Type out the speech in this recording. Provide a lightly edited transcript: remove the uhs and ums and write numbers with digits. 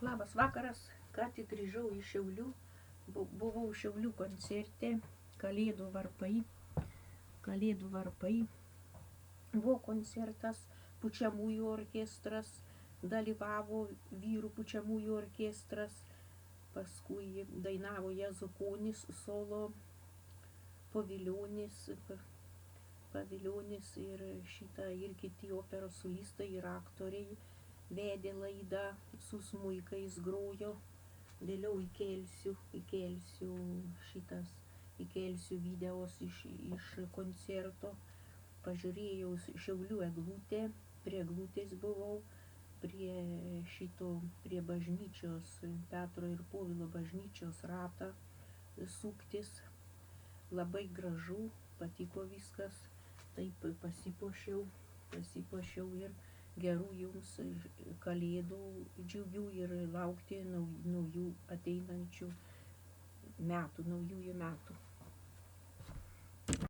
Labas vakaras, ką tik grįžau iš Šiaulių, buvau Šiaulių koncerte, Kalėdų varpai. Buvo koncertas, pučiamųjų orkestras, dalyvavo vyrų pučiamųjų orkestras, paskui dainavo Jazukonis, solo, Pavilionis ir kiti operos solistai ir aktoriai vedė laidą, su smuikais grojo. Vėliau įkelsiu videos iš koncerto. Pažiūrėjau Šiaulių eglutę, prie eglutės buvau, prie bažnyčios, Petro ir Povilo bažnyčios ratą suktis. Labai gražu, patiko viskas, taip pasipuošiau ir gerų jums kalėdų džiugių ir laukti naujų ateinančių metų, naujųjų metų.